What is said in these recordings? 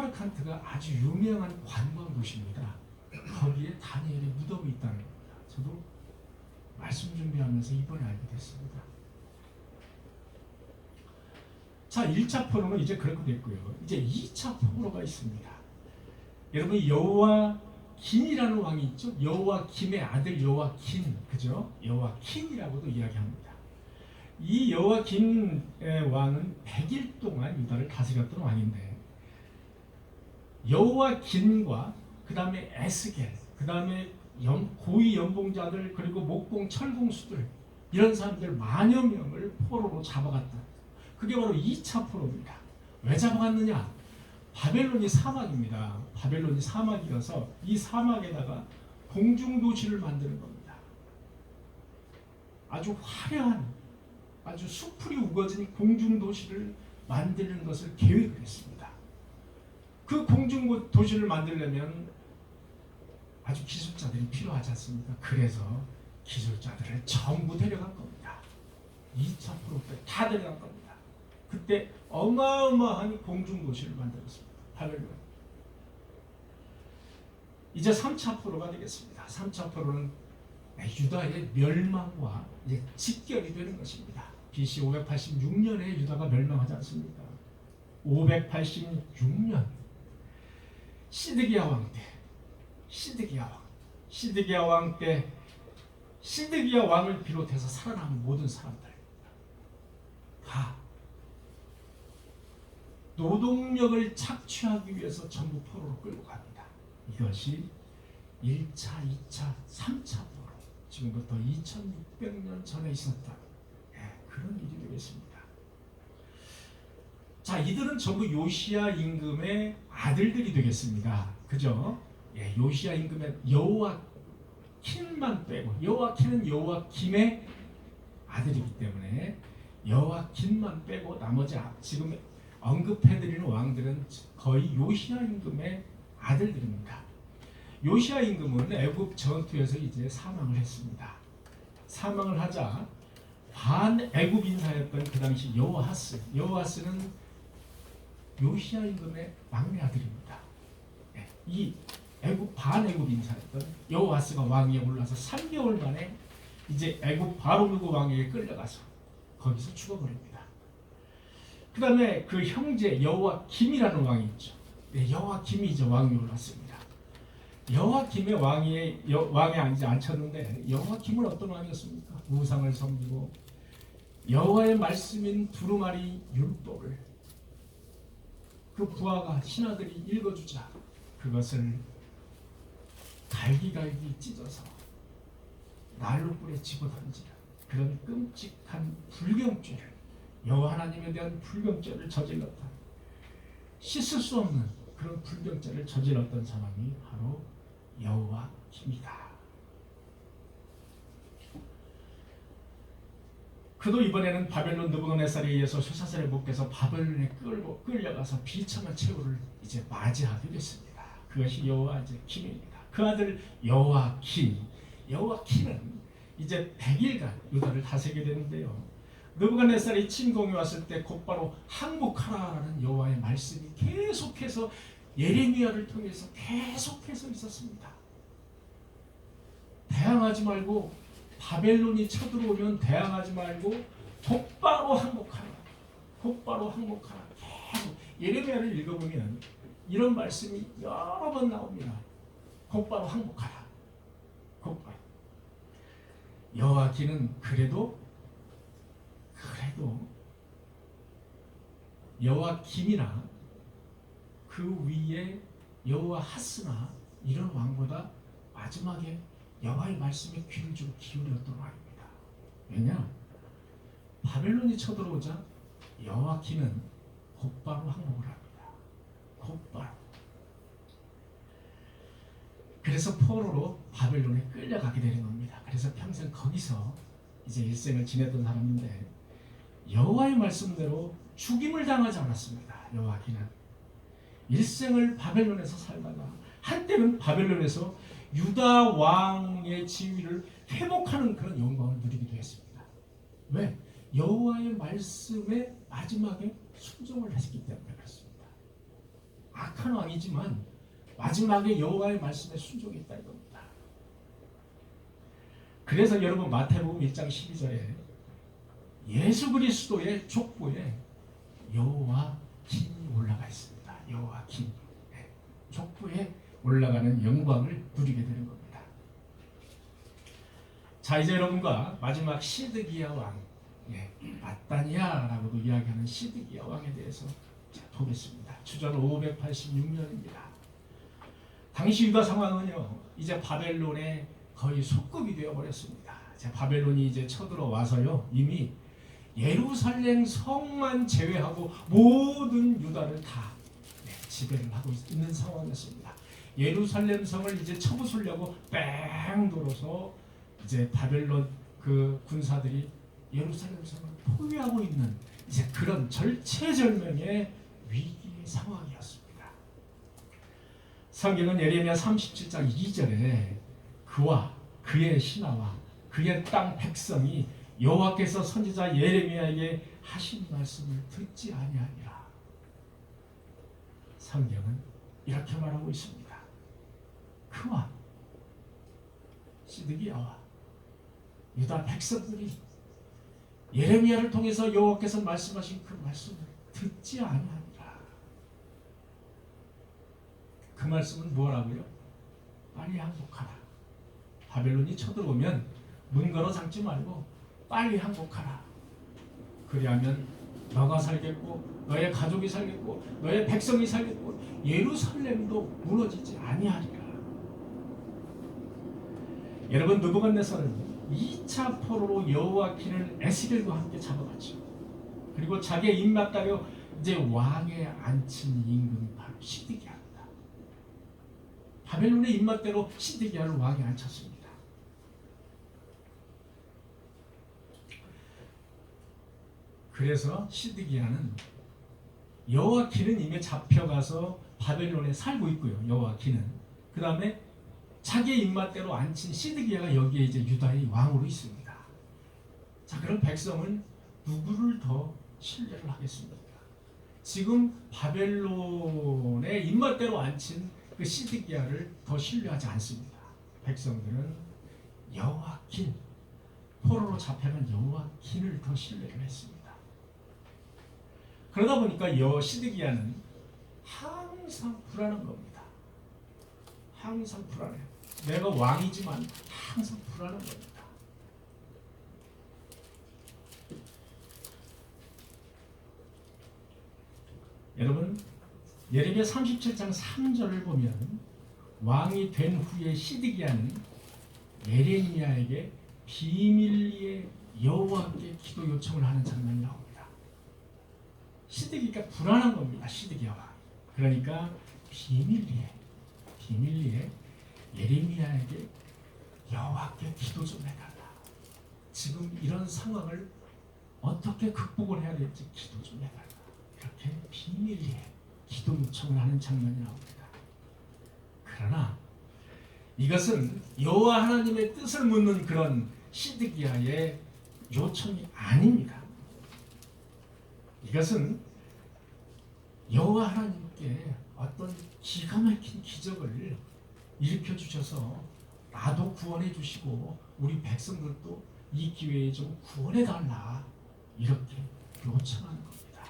사마르칸트가 아주 유명한 관광 도시입니다. 거기에 다니엘의 무덤이 있다는 겁니다. 저도 말씀 준비하면서 이번에 알게 됐습니다. 자, 1차 포로는 이제 그렇게 됐고요. 이제 2차 포로가 있습니다. 여러분, 여호와긴이라는 왕이 있죠. 여호와김의 아들 여호와긴, 그죠? 여호와긴이라고도 이야기합니다. 이 여호와긴의 왕은 100일 동안 유다를 다스렸던 왕인데, 여호와긴과 그 다음에 에스겔, 그 다음에 고위 연봉자들, 그리고 목공 철공수들, 이런 사람들 만여 명을 포로로 잡아갔다. 그게 바로 2차 포로입니다. 왜 잡아갔느냐? 바벨론이 사막입니다. 바벨론이 사막이라서 이 사막에다가 공중도시를 만드는 겁니다. 아주 화려한, 아주 수풀이 우거진 공중도시를 만드는 것을 계획을 했습니다. 그 공중도시를 만들려면 아주 기술자들이 필요하지 않습니까? 그래서 기술자들을 전부 데려간 겁니다. 2차 포로 때 다 데려간 겁니다. 그때 어마어마한 공중도시를 만들었습니다. 바벨론. 이제 3차 포로가 되겠습니다. 3차 포로는 유다의 멸망과 이제 직결이 되는 것입니다. BC 586년에 유다가 멸망하지 않습니까? 586년 시드기야 왕 때, 시드기야 왕 때, 시드기야 왕을 비롯해서 살아남은 모든 사람들 다 노동력을 착취하기 위해서 전부 포로로 끌고 갑니다. 이것이 1차, 2차, 3차 포로, 지금부터 2600년 전에 있었던 그런 일이 되겠습니다. 자, 이들은 전부 요시야 임금의 아들들이 되겠습니다. 그죠? 요시야 임금의 여호와킨만 빼고, 여호와킨은 여호와김의 아들이기 때문에 여호와김만 빼고 나머지 지금 언급해드리는 왕들은 거의 요시야 임금의 아들들입니다. 요시야 임금은 애굽 전투에서 이제 사망을 했습니다. 사망을 하자 반애굽 인사였던 그 당시 여호아스는 요시야 임금의 막내 아들입니다. 이 반애굽 인사였던 여호아스가 왕위에 올라서 3개월 만에 이제 애굽 바로누고 왕에게 끌려가서 거기서 죽어버립니다. 그 다음에 그 형제 여호와김이라는 왕이 있죠. 여호와김이 이제 왕위에 올랐습니다. 여호와김의 왕에 이제 앉혔는데, 여호와김은 어떤 왕이었습니까? 우상을 섬기고 여호와의 말씀인 두루마리 율법을 그 부하가 신하들이 읽어주자 그것을 갈기갈기 찢어서 난로불에 집어던지는 그런 끔찍한 불경죄를, 여호와 하나님에 대한 불경죄를 저질렀다. 씻을 수 없는 그런 불경죄를 저질렀던 사람이 바로 여호와김이다. 그도 이번에는 바벨론 느부갓네살에 의해서 쇠사슬에 묶여서 바벨론에 끌려가서 비참한 최후를 이제 맞이하게 됐습니다. 그것이 여호와김입니다. 그 아들 여호와김은 이제 100일간 유다를 다스리게 되는데요. 느부갓네살이 침공이 왔을 때 곧바로 항복하라는 여호와의 말씀이 계속해서 예레미야를 통해서 계속해서 있었습니다. 대항하지 말고, 바벨론이 쳐들어오면 대항하지 말고 곧바로 항복하라. 계속 예레미야를 읽어보면 이런 말씀이 여러 번 나옵니다. 곧바로 항복하라. 곧바로. 여호와김은 그래도 여호와김이나 그 위에 여호아하스나 이런 왕보다 마지막에 여호와의 말씀에 귀를 좀 기울였던 왕입니다. 왜냐? 바벨론이 쳐들어오자 여호와김은 곧바로 항복을 합니다. 곧바로. 그래서 포로로 바벨론에 끌려가게 되는 겁니다. 그래서 평생 거기서 이제 일생을 지냈던 사람인데, 여호와의 말씀대로 죽임을 당하지 않았습니다. 여호와김은 일생을 바벨론에서 살다가 한때는 바벨론에서 유다 왕의 지위를 회복하는 그런 영광을 누리기도 했습니다. 왜? 여호와의 말씀에 마지막에 순종을 했기 때문에 그렇습니다. 악한 왕이지만 마지막에 여호와의 말씀에 순종했다 이겁니다. 그래서 여러분 마태복음 1장 12절에 예수 그리스도의 족보에 여호와 긴이 올라가 있습니다. 여호와 긴. 족보에 올라가는 영광을 누리게 되는 겁니다. 자, 이제 여러분과 마지막 시드기야 왕, 마따니아라고도 이야기하는 시드기야 왕에 대해서 보겠습니다. 주전 586년입니다. 당시 유다 상황은요, 이제 바벨론의 거의 속국이 되어버렸습니다. 바벨론이 이제 쳐들어와서요, 이미 예루살렘 성만 제외하고 모든 유다를 다 지배를 하고 있는 상황이었습니다. 예루살렘 성을 이제 쳐부수려고 뺑 돌아서 이제 바벨론 그 군사들이 예루살렘 성을 포위하고 있는 이제 그런 절체절명의 위기의 상황이었습니다. 성경은 예레미야 37장 2절에 그와 그의 신하와 그의 땅 백성이 여호와께서 선지자 예레미야에게 하신 말씀을 듣지 아니하니라. 성경은 이렇게 말하고 있습니다. 그와 시드기야와 유다 백성들이 예레미야를 통해서 여호와께서 말씀하신 그 말씀을 듣지 아니하니라. 그 말씀은 뭐라고요? 빨리 항복하라. 바벨론이 쳐들어오면 문 걸어 잠지 말고 빨리 항복하라. 그리하면 너가 살겠고 너의 가족이 살겠고 너의 백성이 살겠고 예루살렘도 무너지지 아니하리라. 여러분, 느부갓네살은 2차 포로로 여호와킨을 에스겔과 함께 잡아갔죠. 그리고 자기의 입맛따려 이제 왕에 앉힌 임금이 바로 시드기야입니다. 바벨론의 입맛대로 시드기야를 왕에 앉혔습니다. 그래서 시드기야는 여호와킨은 이미 잡혀가서 바벨론에 살고 있고요. 여호와킨은 그 다음에 자기의 입맛대로 앉힌 시드기야가 여기에 이제 유다의 왕으로 있습니다. 자, 그럼 백성은 누구를 더 신뢰를 하겠습니까? 지금 바벨론의 입맛대로 앉힌 그 시드기야를 더 신뢰하지 않습니다. 백성들은 여호와킨, 포로로 잡혀간 여호와킨을 더 신뢰를 했습니다. 그러다 보니까 시드기야는 항상 불안한 겁니다. 항상 불안해요. 내가 왕이지만 항상 불안한 겁니다. 여러분, 예레미야 37장 3절을 보면 왕이 된 후에 시드기야는 예레미야에게 비밀리에 여호와께 기도 요청을 하는 장면이 나옵니다. 시드기가 불안한 겁니다. 시드기야가. 그러니까 비밀리에 예레미야에게 여호와께 기도 좀 해달라. 지금 이런 상황을 어떻게 극복을 해야 될지 기도 좀 해달라. 이렇게 비밀리에 기도 요청을 하는 장면이 나옵니다. 그러나 이것은 여호와 하나님의 뜻을 묻는 그런 시드기야의 요청이 아닙니다. 이것은 여호와 하나님께 어떤 기가 막힌 기적을 일으켜 주셔서 나도 구원해 주시고 우리 백성들도 이 기회에 좀 구원해 달라, 이렇게 요청하는 겁니다.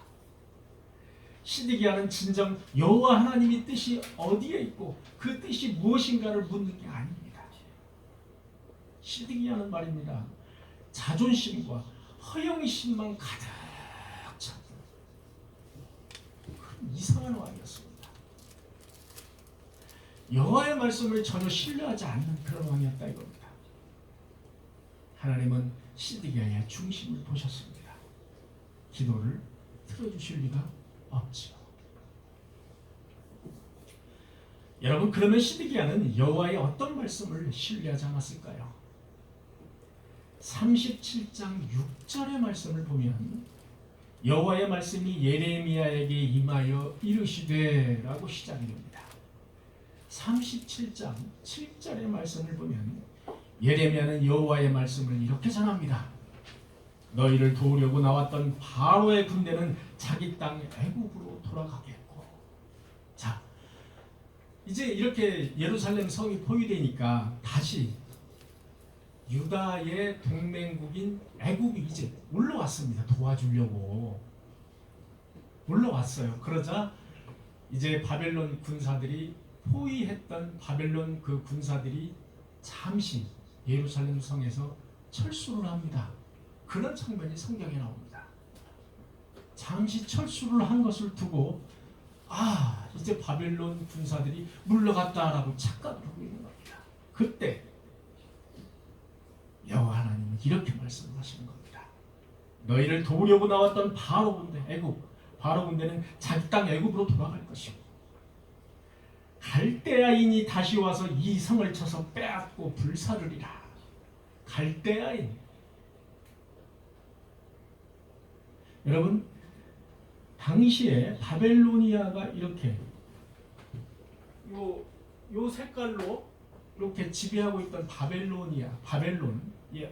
시드기야는 진정 여호와 하나님의 뜻이 어디에 있고 그 뜻이 무엇인가를 묻는 게 아닙니다. 시드기야는 말입니다, 자존심과 허영심만 가득 찬 그런 이상한 왕이었습니다. 여호와의 말씀을 전혀 신뢰하지 않는 그런 왕이었다 이겁니다. 하나님은 시드기야의 중심을 보셨습니다. 기도를 들어주실 리가 없지요. 여러분, 그러면 시드기야는 여호와의 어떤 말씀을 신뢰하지 않았을까요? 37장 6절의 말씀을 보면 여호와의 말씀이 예레미야에게 임하여 이르시되 라고 시작이 됩니다. 37장 7절의 말씀을 보면 예레미야는 여호와의 말씀을 이렇게 전합니다. 너희를 도우려고 나왔던 바로의 군대는 자기 땅 애국으로 돌아가겠고. 자, 이제 이렇게 예루살렘 성이 포위되니까 다시 유다의 동맹국인 애굽이 이제 올라왔습니다. 도와주려고 올라왔어요. 그러자 이제 바벨론 군사들이 포위했던 바벨론 그 군사들이 잠시 예루살렘 성에서 철수를 합니다. 그런 장면이 성경에 나옵니다. 잠시 철수를 한 것을 두고 이제 바벨론 군사들이 물러갔다라고 착각을 하고 있는 겁니다. 그때 여호와 하나님은 이렇게 말씀하시는 겁니다. 너희를 도우려고 나왔던 바로 군대 애굽, 바로 군대는 자기 땅 애굽으로 돌아갈 것이고 갈대아인이 다시 와서 이 성을 쳐서 빼앗고 불사르리라. 갈대아인. 여러분, 당시에 바벨로니아가 이렇게 요 색깔로 이렇게 지배하고 있던 바벨론이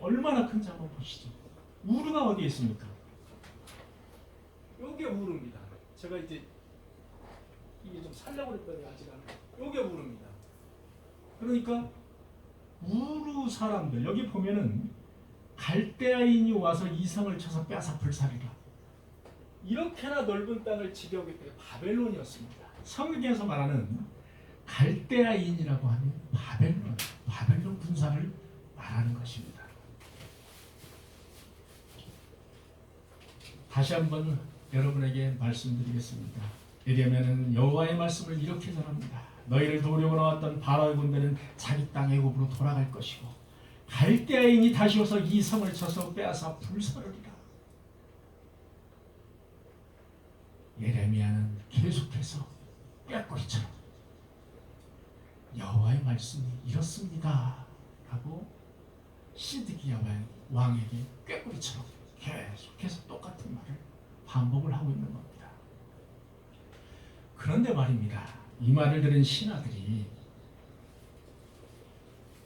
얼마나 큰지 한번 보시죠. 우르가 어디에 있습니까? 요게 우르입니다. 제가 이제 이게 좀 살려고 했더니 아직 안 요게 우르입니다. 그러니까 우르 사람들 여기 보면은 갈대아인이 와서 이 성을 쳐서 빼앗아 불살이라. 이렇게나 넓은 땅을 지배하고 있던 게 바벨론이었습니다. 성경에서 말하는 갈대아인이라고 하는 바벨론 군사를 말하는 것입니다. 다시 한번 여러분에게 말씀드리겠습니다. 에레미야는 여호와의 말씀을 이렇게 전합니다. 너희를 도우려고 나왔던 바로의 군대는 자기 땅 애굽으로 돌아갈 것이고 갈대아인이 다시 와서 이 성을 쳐서 빼앗아 불사르리라. 예레미야는 계속해서 꾀꼬리처럼 여호와의 말씀이 이렇습니다 라고 시드기야 왕에게 꾀꼬리처럼 계속해서 똑같은 말을 반복을 하고 있는 겁니다. 그런데 말입니다. 이 말을 들은 신하들이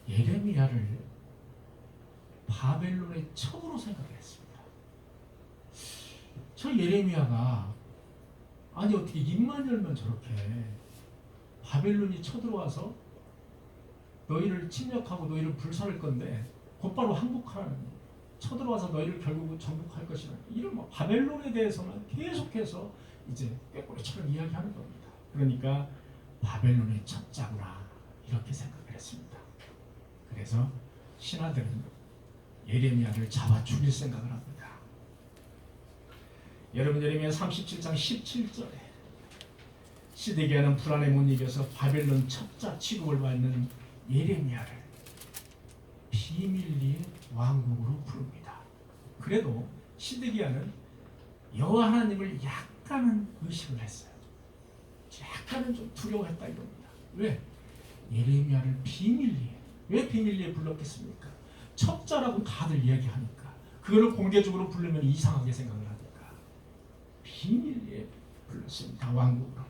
예레미야를 바벨론의 첩으로 생각을 했습니다. 저 예레미야가 아니 어떻게 입만 열면 저렇게 바벨론이 쳐들어와서 너희를 침략하고 너희를 불살할 건데 곧바로 항복하라는, 쳐들어와서 너희를 결국 정복할 것이라는 이런 바벨론에 대해서는 계속해서 이제 꾀꼬리처럼 이야기하는 겁니다. 그러니까 바벨론의 첩자구나 이렇게 생각을 했습니다. 그래서 신하들은 예레미야를 잡아 죽일 생각을 합니다. 여러분, 예레미야 37장 17절에 시드기야는 불안에 못 이겨서 바벨론 첩자 취급을 받는 예레미야를 비밀리에 왕국으로 부릅니다. 그래도 시드기야는 여호와 하나님을 약간은 의식을 했어요. 약간은 좀 두려워했다 이겁니다. 왜? 예레미야를 비밀리에, 왜 비밀리에 불렀겠습니까? 첩자라고 다들 이야기하니까 그거를 공개적으로 부르면 이상하게 생각을 하니까 비밀리에 불렀습니다. 왕국으로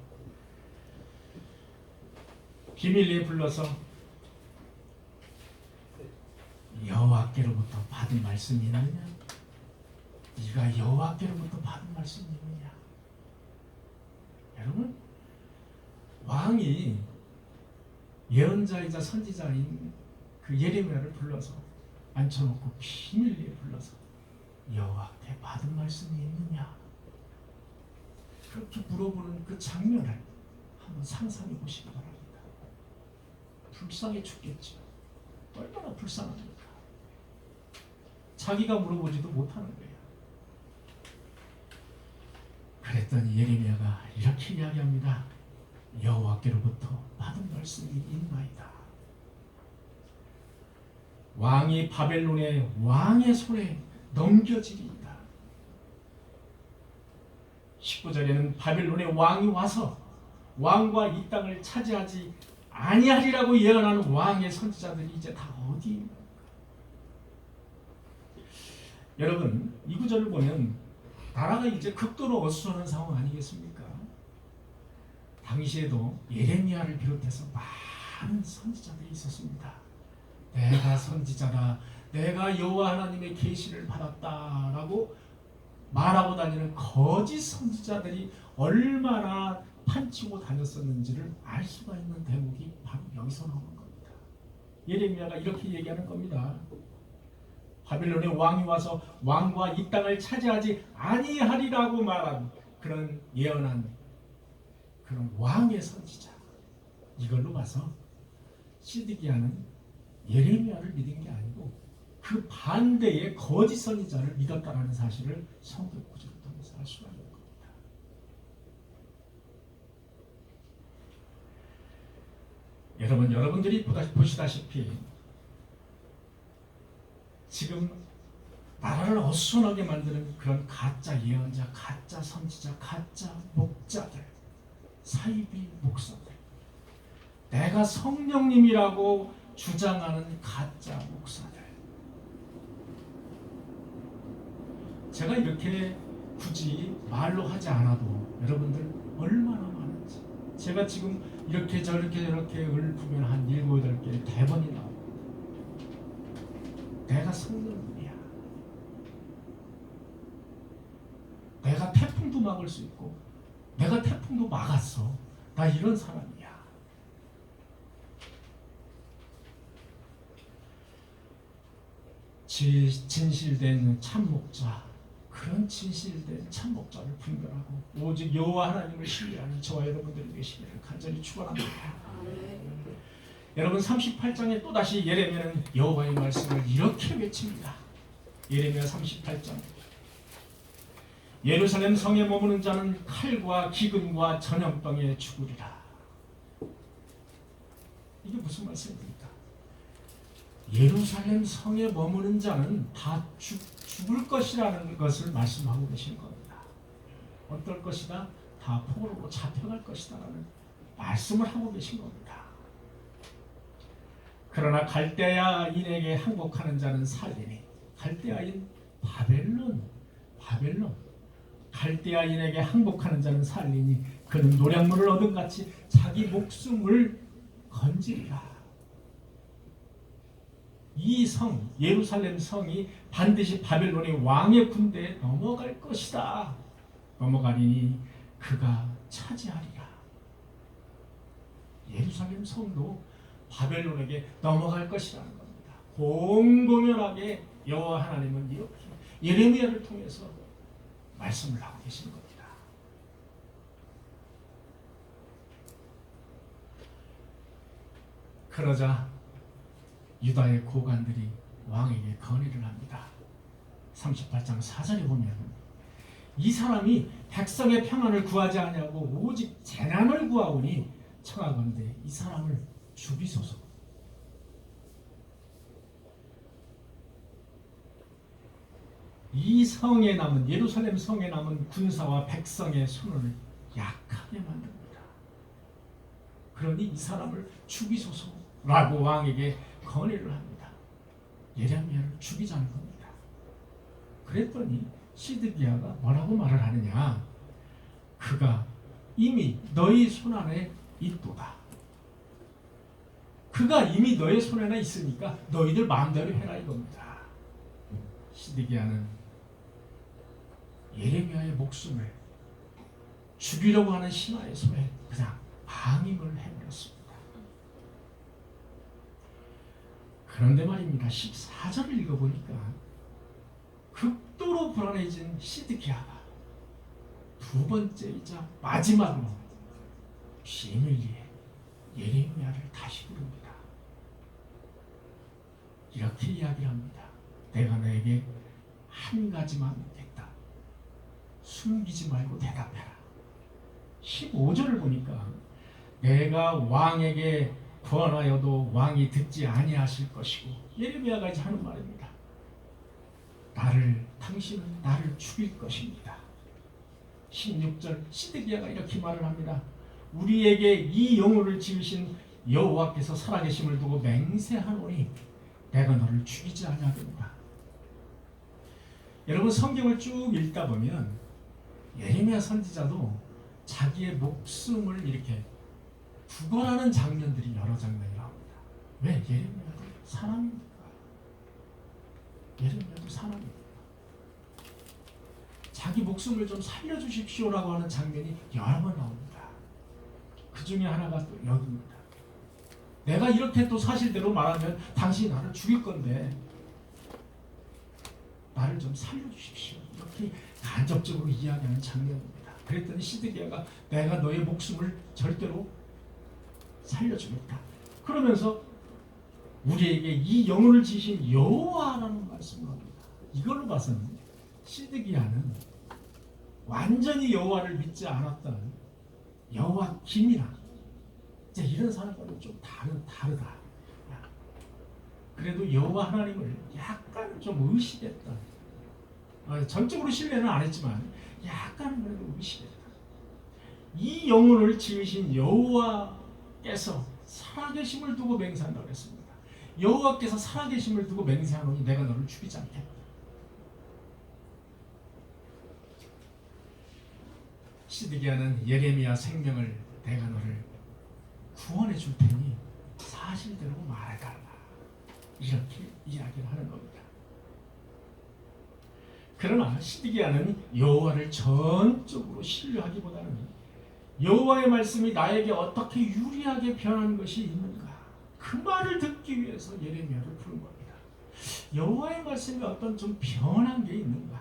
비밀리에 불러서 여호와께로부터 받은 말씀이 있느냐? 네가 여호와께로부터 받은 말씀이 있느냐? 여러분, 왕이 예언자이자 선지자인 그 예레미야를 불러서 앉혀놓고 비밀리에 불러서 여호와께 받은 말씀이 있느냐? 그렇게 물어보는 그 장면을 한번 상상해 보시기 바랍니다. 불쌍해 죽겠죠. 얼마나 불쌍합니까? 자기가 물어보지도 못하는 거예요. 그랬더니 예레미야가 이렇게 이야기합니다. 여호와께로부터 받은 말씀이 있나이다. 왕이 바벨론의 왕의 손에 넘겨지리이다. 19절에는 바벨론의 왕이 와서 왕과 이 땅을 차지하지 아니하리라고 예언하는 왕의 선지자들이 이제 다 어디 있는가? 여러분, 이 구절을 보면 나라가 이제 극도로 어수선한 상황 아니겠습니까? 당시에도 예레미야를 비롯해서 많은 선지자들이 있었습니다. 내가 선지자다, 내가 여호와 하나님의 계시를 받았다라고 말하고 다니는 거짓 선지자들이 얼마나 판치고 다녔었는지를 알 수가 있는 대목이 바로 여기서 나오는 겁니다. 예레미야가 이렇게 얘기하는 겁니다. 바빌론의 왕이 와서 왕과 이 땅을 차지하지 아니하리라고 말한 그런 예언한 그런 왕의 선지자, 이걸로 봐서 시드기야는 예레미야를 믿은 게 아니고 그 반대의 거짓 선지자를 믿었다라는 사실을 성경 구절을 통해서 알 수가 있는 겁니다. 여러분들이 보시다시피 지금 나라를 어수선하게 만드는 그런 가짜 예언자, 가짜 선지자, 가짜 목자들, 사이비 목사들, 내가 성령님이라고 주장하는 가짜 목사들, 제가 이렇게 굳이 말로 하지 않아도 여러분들 얼마나 많은지, 제가 지금 이렇게 저렇게 읊으면 한 7, 8개의 대본이 나옵니다. 내가 성령님이야. 내가 태풍도 막을 수 있고 내가 태풍도 막았어. 나 이런 사람이야. 진실된 참목자, 그런 진실된 참목자를 분별하고 오직 여호와 하나님을 신뢰하는 저와 여러분들이 되시기를 간절히 축원합니다. 여러분 38장에 또다시 예레미야는 여호와의 말씀을 이렇게 외칩니다. 예레미야 38장, 예루살렘 성에 머무는 자는 칼과 기근과 전염병에 죽으리라. 이게 무슨 말씀입니까? 예루살렘 성에 머무는 자는 다 죽을 것이라는 것을 말씀하고 계신 겁니다. 어떨 것이다? 다 포로로 잡혀갈 것이다 라는 말씀을 하고 계신 겁니다. 그러나 갈대아인에게 항복하는 자는 살리니, 갈대아인 바벨론, 갈대아인에게 항복하는 자는 살리니 그는 노량물을 얻은 같이 자기 목숨을 건지리라. 이 성, 예루살렘 성이 반드시 바벨론의 왕의 군대에 넘어갈 것이다. 넘어가리니 그가 차지하리라. 예루살렘 성도 바벨론에게 넘어갈 것이라는 겁니다. 공공연하게 여호와 하나님은 이렇게 예레미야를 통해서 말씀을 하고 계시는 겁니다. 그러자 유다의 고관들이 왕에게 건의를 합니다. 38장 4절에 보면 이 사람이 백성의 평안을 구하지 아니하고 오직 재난을 구하오니 청하건대 이 사람을 죽이소서. 이 성에 남은, 예루살렘 성에 남은 군사와 백성의 손을 약하게 만듭니다. 그러니 이 사람을 죽이소서라고 왕에게 건의를 합니다. 예레미야를 죽이자는 겁니다. 그랬더니 시드기야가 뭐라고 말을 하느냐? 그가 이미 너희 손안에 있도다. 그가 이미 너의 손에나 있으니까 너희들 마음대로 해라 이겁니다. 시드기야는 예레미야의 목숨을 죽이려고 하는 신하의 손에 그냥 방임을 해버렸습니다. 그런데 말입니다. 14절을 읽어보니까 극도로 불안해진 시드기야가 두 번째이자 마지막으로 비밀리에 예레미야를 다시 부릅니다. 이렇게 이야기합니다. 내가 너에게 한 가지만 묻겠다. 숨기지 말고 대답해라. 15절을 보니까 내가 왕에게 권하여도 왕이 듣지 아니하실 것이고, 예레미야가 이제 하는 말입니다. 당신은 나를 죽일 것입니다. 16절 시드기야가 이렇게 말을 합니다. 우리에게 이 영혼을 지으신 여호와께서 살아계심을 두고 맹세하노니 내가 너를 죽이지 아니하겠노라. 여러분 성경을 쭉 읽다 보면 예레미야 선지자도 자기의 목숨을 이렇게 구걸하는 장면들이 여러 장면이 나옵니다. 왜? 예레미야도 사람입니까? 예레미야도 사람입니다. 자기 목숨을 좀 살려주십시오라고 하는 장면이 여러 번 나옵니다. 그 중에 하나가 또 여기입니다. 내가 이렇게 또 사실대로 말하면 당신이 나를 죽일 건데 나를 좀 살려주십시오. 이렇게 간접적으로 이야기하는 장면입니다. 그랬더니 시드기야가 내가 너의 목숨을 절대로 살려주겠다. 그러면서 우리에게 이 영혼을 지신 여호와라는 말씀을 합니다. 이걸로 봐서는 시드기야는 완전히 여호와를 믿지 않았던 여호와김이나 이제 이런 사람과는 좀 다르다. 그래도 여호와 하나님을 약간 좀 의식했던, 전적으로 신뢰는 안 했지만 약간 그래도 의식했다. 이 영혼을 지으신 여호와께서 살아계심을 두고 맹세한다고 했습니다. 여호와께서 살아계심을 두고 맹세하노니 내가 너를 죽이지 않겠다. 시드기야는 예레미야 생명을 내가 너를 구원해 줄 테니 사실대로 말해달라. 이렇게 이야기를 하는 겁니다. 그러나 시드기야는 여호와를 전적으로 신뢰하기보다는 여호와의 말씀이 나에게 어떻게 유리하게 변한 것이 있는가, 그 말을 듣기 위해서 예레미야를 부른 겁니다. 여호와의 말씀이 어떤 좀 변한 게 있는가,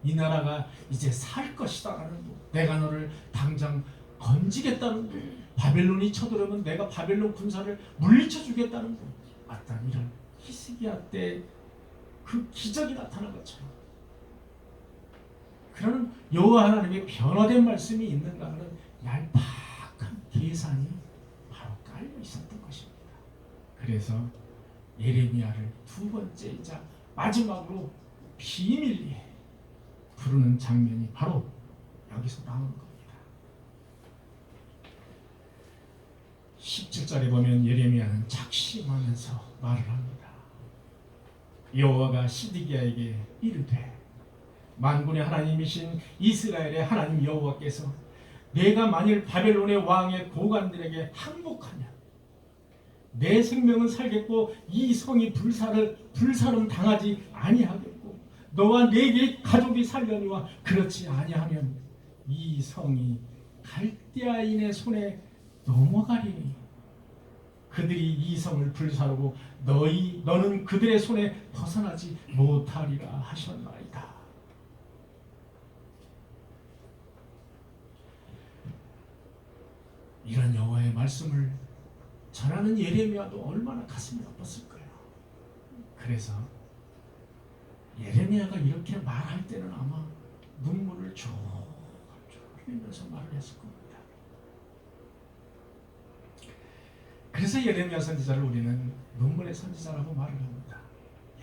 이 나라가 이제 살 것이다라는 거, 내가 너를 당장 건지겠다는 거, 바벨론이 쳐들어오면 내가 바벨론 군사를 물리쳐 주겠다는 거, 어떤 이런 히스기야 때 그 기적이 나타난 것처럼 그런 여호와 하나님의 변화된 말씀이 있는가 하는 얄팍한 계산이 바로 깔려 있었던 것입니다. 그래서 예레미야를 두 번째이자 마지막으로 비밀리에 부르는 장면이 바로 여기서 나오는 겁니다. 17절에 보면 예레미야는 작심하면서 말을 합니다. 여호와가 시드기야에게 이르되, 만군의 하나님이신 이스라엘의 하나님 여호와께서 내가 만일 바벨론의 왕의 고관들에게 항복하면 내 생명은 살겠고 이 성이 불사름 당하지 아니하겠고 너와 네 가족이 살려니와 그렇지 아니하면 이 성이 갈대아인의 손에 넘어가리니 그들이 이 성을 불사르고 너는 그들의 손에 벗어나지 못하리라 하셨나이다. 이런 여호와의 말씀을 전하는 예레미야도 얼마나 가슴이 아팠을 거예요. 그래서 예레미야가 이렇게 말할 때는 아마 눈물을 쭉 흘리면서 말을 했을 겁니다. 그래서 예레미야 선지자를 우리는 눈물의 선지자라고 말을 합니다.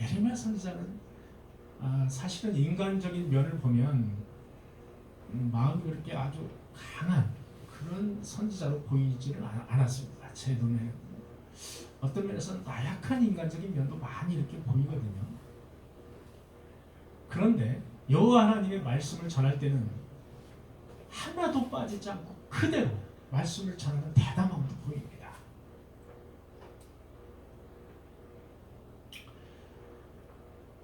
예레미야 선지자는 사실은 인간적인 면을 보면 마음이 그렇게 아주 강한 그런 선지자로 보이지는 않았습니다. 제 눈에는 어떤 면에서는 나약한 인간적인 면도 많이 이렇게 보이거든요. 그런데 여호와 하나님의 말씀을 전할 때는 하나도 빠지지 않고 그대로 말씀을 전하는 대담함도 보입니다.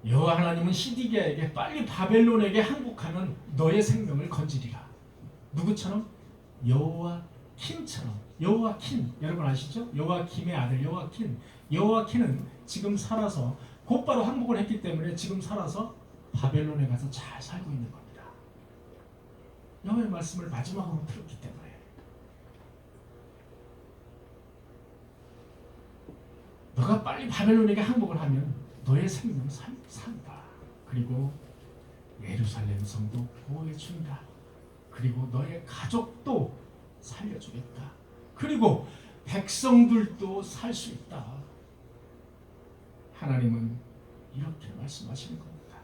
여호와 하나님은 시드기야에게 빨리 바벨론에게 항복하면 너의 생명을 건지리라. 누구처럼? 여호와킴처럼. 여호와킴 여러분 아시죠? 여호와킴의 아들 여호와킴은 지금 살아서 곧바로 항복을 했기 때문에 지금 살아서 바벨론에 가서 잘 살고 있는 겁니다. 여호와의 말씀을 마지막으로 들었기 때문에. 너가 빨리 바벨론에게 항복을 하면 너의 생명 산다. 그리고 예루살렘 성도 보호해준다. 그리고 너의 가족도 살려주겠다. 그리고 백성들도 살 수 있다. 하나님은 이렇게 말씀하시는 겁니다.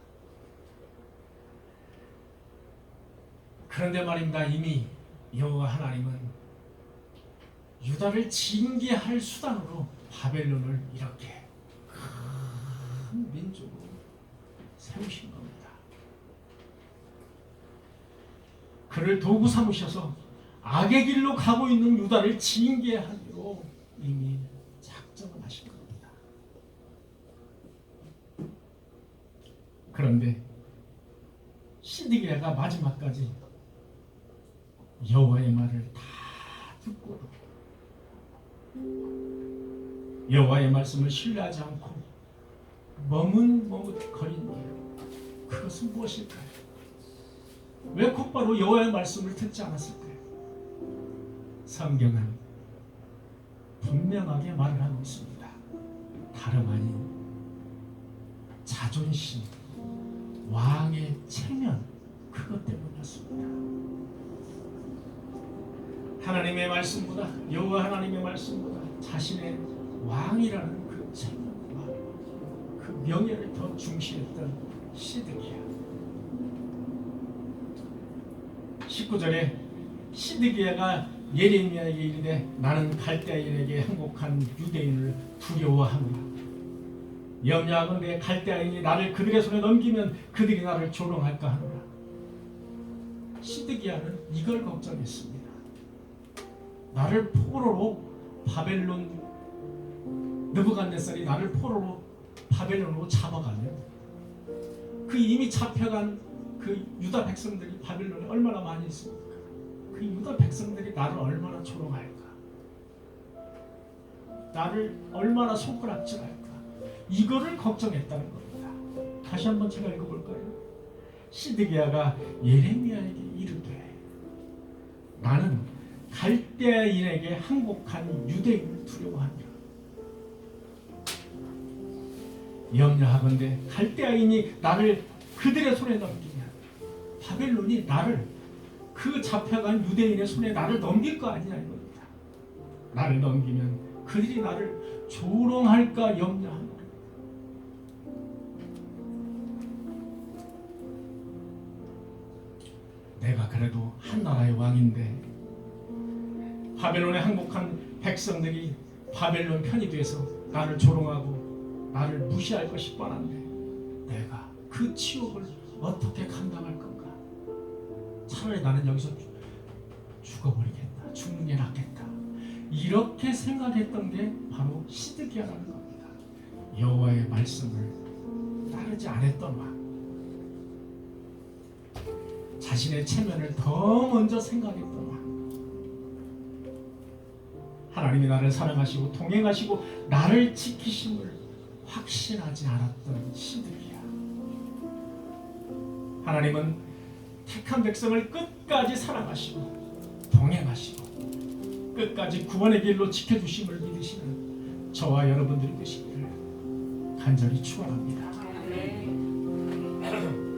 그런데 말입니다. 이미 여호와 하나님은 유다를 징계할 수단으로 바벨론을 이렇게 큰 민족으로 세우신 겁니다. 그를 도구 삼으셔서 악의 길로 가고 있는 유다를 징계하기로 이미 작정을 하신 겁니다. 그런데 시드기야가 마지막까지 여호와의 말을 다 듣고도 여호와의 말씀을 신뢰하지 않고 머뭇머뭇거리는 일, 그것은 무엇일까요? 왜 곧바로 여호와의 말씀을 듣지 않았을까요? 성경은 분명하게 말을 하고 있습니다. 다름 아닌 자존심, 왕의 체면, 그것 때문이었습니다. 하나님의 말씀보다, 여호와 하나님의 말씀보다 자신의 왕이라는 그 체면과 그 명예를 더 중시했던 시드기야. 19절에 시드기야가 예레미야에게 이르되 나는 갈대아인에게 항복한 유대인을 두려워하노라. 염려하건대 갈대아인이 나를 그들의 손에 넘기면 그들이 나를 조롱할까 하노라. 시드기야는 이걸 걱정했습니다. 나를 포로로 바벨론, 느부갓네살이 나를 포로로 바벨론으로 잡아가면 그 이미 잡혀간 그 유다 백성들이 바벨론에 얼마나 많이 있습니까? 그 유다 백성들이 나를 얼마나 조롱할까? 나를 얼마나 손가락질할까? 이거를 걱정했다는 겁니다. 다시 한번 제가 읽어볼까요? 시드기야가 예레미야에게 이르되 나는 갈대아인에게 항복한 유대인을 두려워하니라. 염려하건대 갈대아인이 나를 그들의 손에 넘기면 바벨론이 나를 그 잡혀간 유대인의 손에 나를 넘길 거 아니냐 이겁니다. 나를 넘기면 그들이 나를 조롱할까 염려하노라. 내가 그래도 한 나라의 왕인데 바벨론에 항복한 백성들이 바벨론 편이 돼서 나를 조롱하고 나를 무시할 것이 뻔한데 내가 그 치욕을 어떻게 감당할 건가? 차라리 나는 여기서 죽어버리겠다. 죽는 게 낫겠다. 이렇게 생각했던 게 바로 시드기야라는 겁니다. 여호와의 말씀을 따르지 않았던 왕, 자신의 체면을 더 먼저 생각했던 왕, 하나님이 나를 사랑하시고 동행하시고 나를 지키심을 확신하지 않았던 시드기야. 하나님은 택한 백성을 끝까지 사랑하시고 동행하시고 끝까지 구원의 길로 지켜주심을 믿으시는 저와 여러분들이 되시기를 간절히 축원합니다. 깨닫게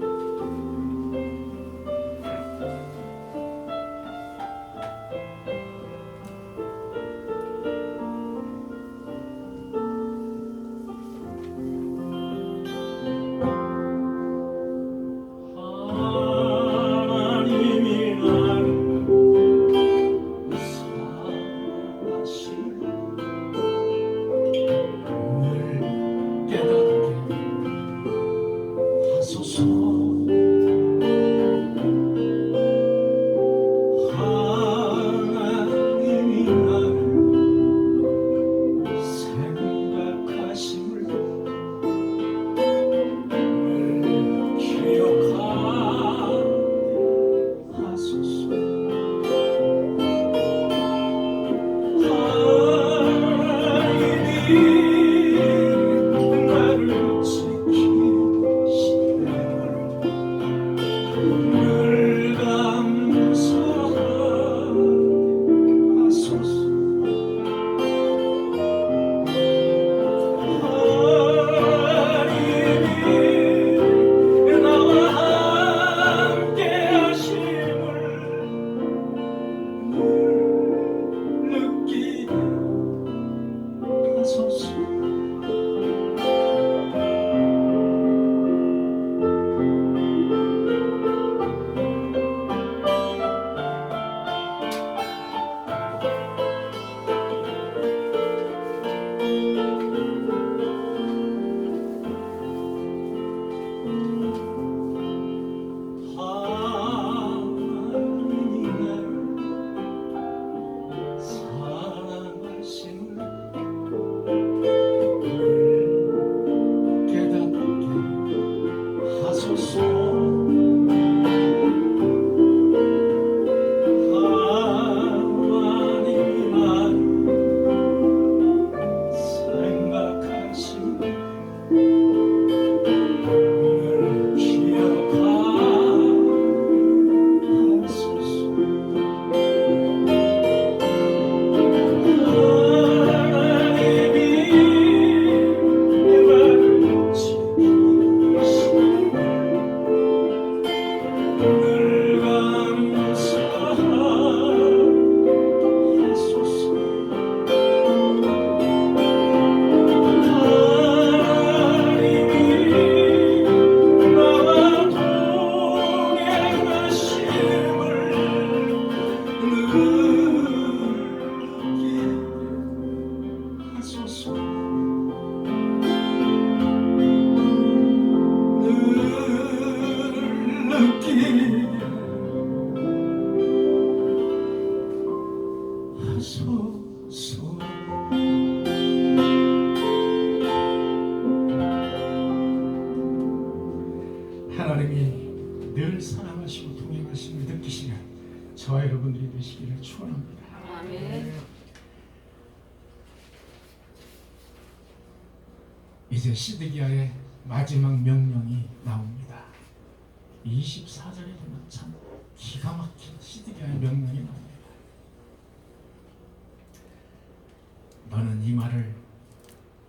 축원합니다. 아멘. 이제 시드기야의 마지막 명령이 나옵니다. 24절에 보면 참 기가 막힌 시드기야의 명령이 나옵니다. 너는 이 말을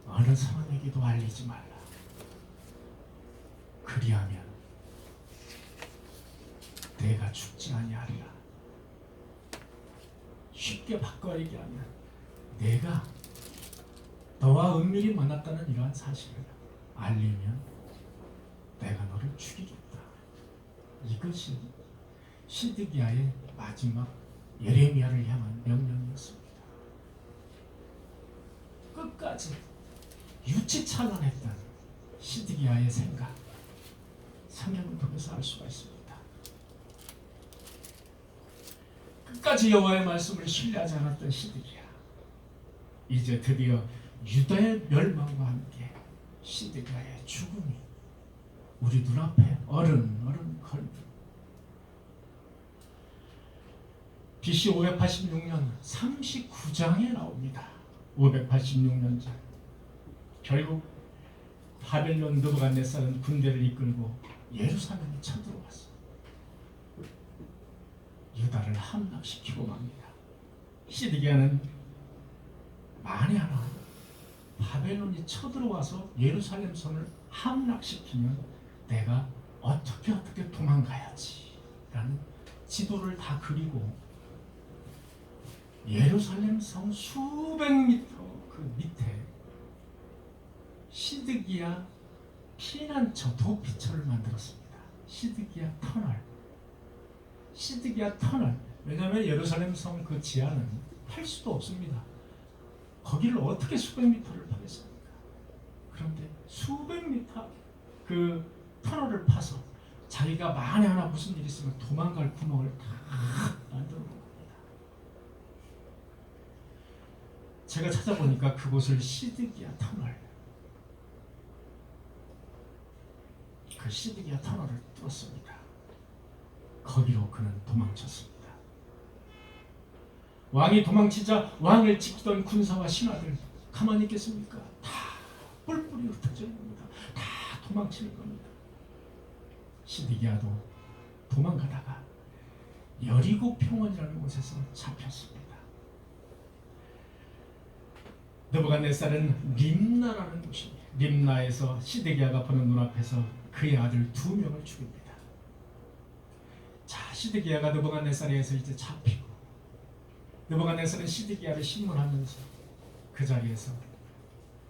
어느 사람에게도 알리지 말라. 그리하면 내가 죽지 아니하리라. 쉽게 바꿔 얘기하면 내가 너와 은밀히 만났다는 이러한 사실을 알리면 내가 너를 죽이겠다. 이것이 시드기야의 마지막 예레미야를 향한 명령이었습니다. 끝까지 유치찬란했던 시드기야의 생각, 성경을 통해서 알 수가 있습니다. 끝까지 여호와의 말씀을 신뢰하지 않았던 시드기야, 이제 드디어 유다의 멸망과 함께 시드기야의 죽음이 우리 눈앞에 어른어른 걸립니다. BC 586년 39장에 나옵니다. 586년 전 결국 바벨론 느부갓네살은 군대를 이끌고 예루살렘에 쳐들어왔어. 유다를 함락시키고 맙니다. 시드기야는 만에 하나 바벨론이 쳐들어와서 예루살렘 성을 함락시키면 내가 어떻게 도망가야지 라는 지도를 다 그리고 예루살렘 성 수백 미터 그 밑에 시드기야 피난처, 도피처를 만들었습니다. 시드기야 터널. 왜냐하면 예루살렘 성 그 지하는 팔 수도 없습니다. 거기를 어떻게 수백 미터를 파겠습니까? 그런데 수백 미터 그 터널을 파서 자기가 만에 하나 무슨 일이 있으면 도망갈 구멍을 다 만들어 놓은 겁니다. 제가 찾아보니까 그곳을 시드기야 터널, 그 시드기야 터널을 뚫었습니다. 거기로 그는 도망쳤습니다. 왕이 도망치자 왕을 지키던 군사와 신하들 가만히 있겠습니까? 다 뿔뿔이 흩어져 있는 겁니다. 다 도망치는 겁니다. 시드기야도 도망가다가 여리고 평원이라는 곳에서 잡혔습니다. 느부갓네살은 림나라는 곳입니다. 림나에서 시드기야가 보는 눈앞에서 그의 아들 2명을 죽입니다. 자, 시드기야가 느부갓네살에 의해서 이제 잡히고, 느부갓네살은 시드기야를 신문하면서 그 자리에서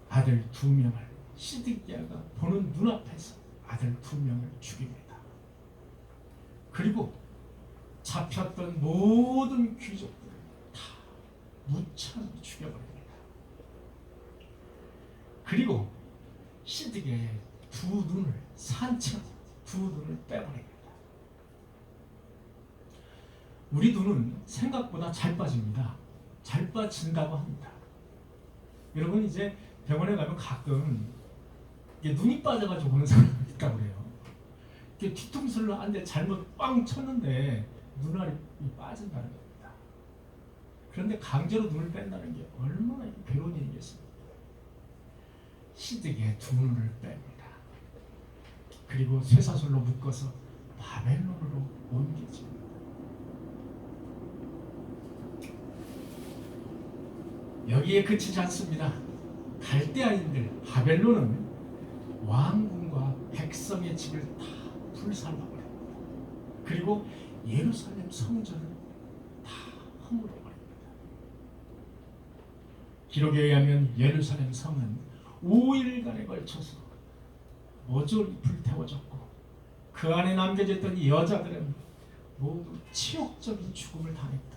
아들 2명을, 시드기야가 보는 눈앞에서 아들 2명을 죽입니다. 그리고 잡혔던 모든 귀족들을 다 무참히 죽여버립니다. 그리고 시드기야의 2눈을, 산채로 2눈을 빼버립니다. 우리 눈은 생각보다 잘 빠집니다. 잘 빠진다고 합니다. 여러분, 이제 병원에 가면 가끔 눈이 빠져가지고 오는 사람이 있다고 그래요. 뒤통수를 한 대 잘못 빵 쳤는데 눈알이 빠진다는 겁니다. 그런데 강제로 눈을 뺀다는 게 얼마나 괴로운 일이겠습니까? 시드기야의 2눈을 뺍니다. 그리고 쇠사슬로 묶어서 바벨론으로 옮기죠. 여기에 그치지 않습니다. 갈대아인들, 바벨론은 왕궁과 백성의 집을 다 불살라버립니다. 그리고 예루살렘 성전을 다 허물어버립니다. 기록에 의하면 예루살렘 성은 5일간에 걸쳐서 모조리 불태워졌고, 그 안에 남겨져 있던 이 여자들은 모두 치욕적인 죽음을 당했다.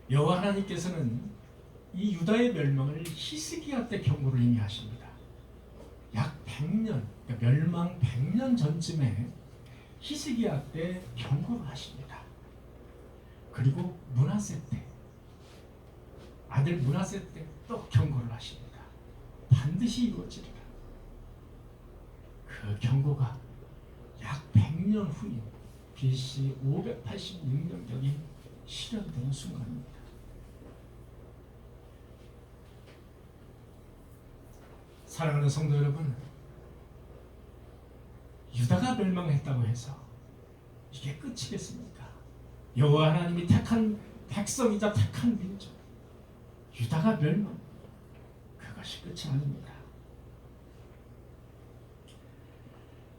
여호와 하나님께서는 이 유다의 멸망을 히스기야 때 경고를 이미 하십니다. 약 100년, 그러니까 멸망 100년 전쯤에 히스기야 때 경고를 하십니다. 그리고 므낫세 때, 아들 므낫세 때 또 경고를 하십니다. 반드시 이루어지리라. 그 경고가 약 100년 후인 BC 586년경이 실현되는 순간입니다. 사랑하는 성도 여러분, 유다가 멸망했다고 해서 이게 끝이겠습니까? 여호와 하나님이 택한 백성이자 택한 민족, 유다가 멸망, 그것이 끝이 아닙니다.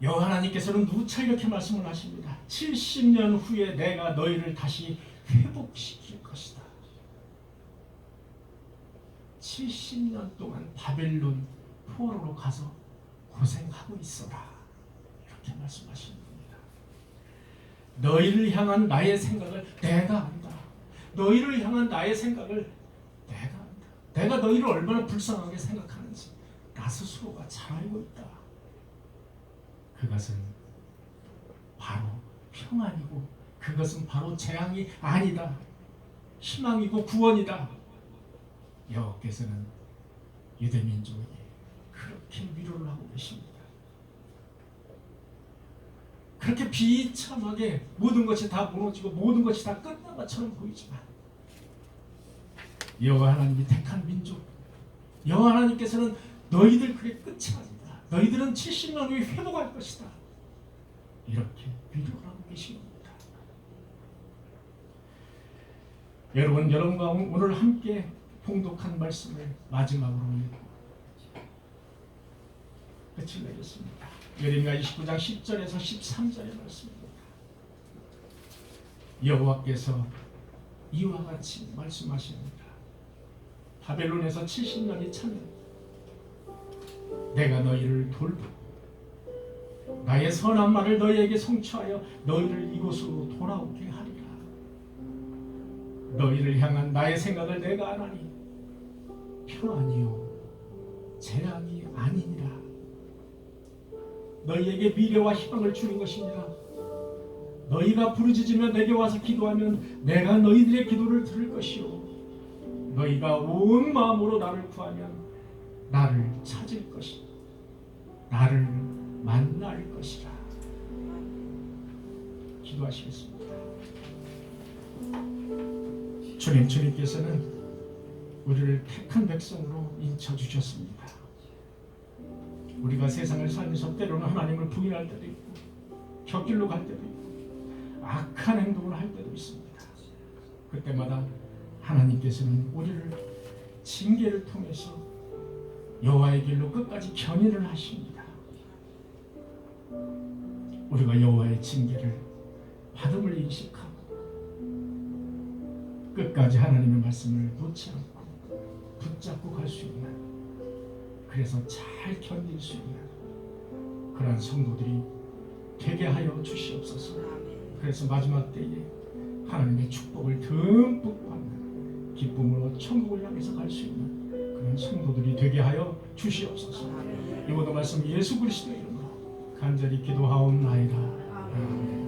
여호와 하나님께서는 누차 이렇게 말씀을 하십니다. 70년 후에 내가 너희를 다시 회복시킬 것이다. 70년 동안 바벨론 포로로 가서 고생하고 있어라, 이렇게 말씀하시는 겁니다. 너희를 향한 나의 생각을 내가 안다. 너희를 향한 나의 생각을 내가 안다. 내가 너희를 얼마나 불쌍하게 생각하는지 나 스스로가 잘 알고 있다. 그것은 바로 평안이고 그것은 바로 재앙이 아니다. 희망이고 구원이다. 여호와께서는 유대민족에게 그렇게 위로를 하고 계십니다. 그렇게 비참하게 모든 것이 다 무너지고 모든 것이 다 끝난 것처럼 보이지만 여호와 하나님이 택한 민족, 여호와 하나님께서는 너희들 그게 끝이 아니다. 너희들은 70년 후에 회복할 것이다. 이렇게 위로를 하고 계신 겁니다. 여러분과 오늘 함께 봉독한 말씀을 마지막으로 읽고 끝을 내겠습니다. 예레미야 29장 10절에서 13절의 말씀입니다. 여호와께서 이와 같이 말씀하십니다. 바벨론에서 70년이 차면 내가 너희를 돌보고 나의 선한 말을 너희에게 성취하여 너희를 이곳으로 돌아오게 하리라. 너희를 향한 나의 생각을 내가 아나니 평안이요 재앙이 아니니라. 너희에게 미래와 희망을 주는 것입니다. 너희가 부르짖으며 내게 와서 기도하면 내가 너희들의 기도를 들을 것이요 너희가 온 마음으로 나를 구하면 나를 찾을 것이다. 나를 만날 것이라. 기도하시겠습니다. 주님께서는 우리를 택한 백성으로 인쳐주셨습니다. 우리가 세상을 살면서 때로는 하나님을 부인할 때도 있고 곁길로 갈 때도 있고 악한 행동을 할 때도 있습니다. 그때마다 하나님께서는 우리를 징계를 통해서 여호와의 길로 끝까지 견인을 하십니다. 우리가 여호와의 징계를 받음을 인식하고 끝까지 하나님의 말씀을 놓지 않고 붙잡고 갈 수 있는, 그래서 잘 견딜 수 있는 그러한 성도들이 되게 하여 주시옵소서. 그래서 마지막 때에 하나님의 축복을 듬뿍 받는 기쁨으로 천국을 향해서 갈 수 있는 그런 성도들이 되게 하여 주시옵소서. 이 모든 말씀 예수 그리스도의 이름으로 간절히 기도하옵나이다. 아멘.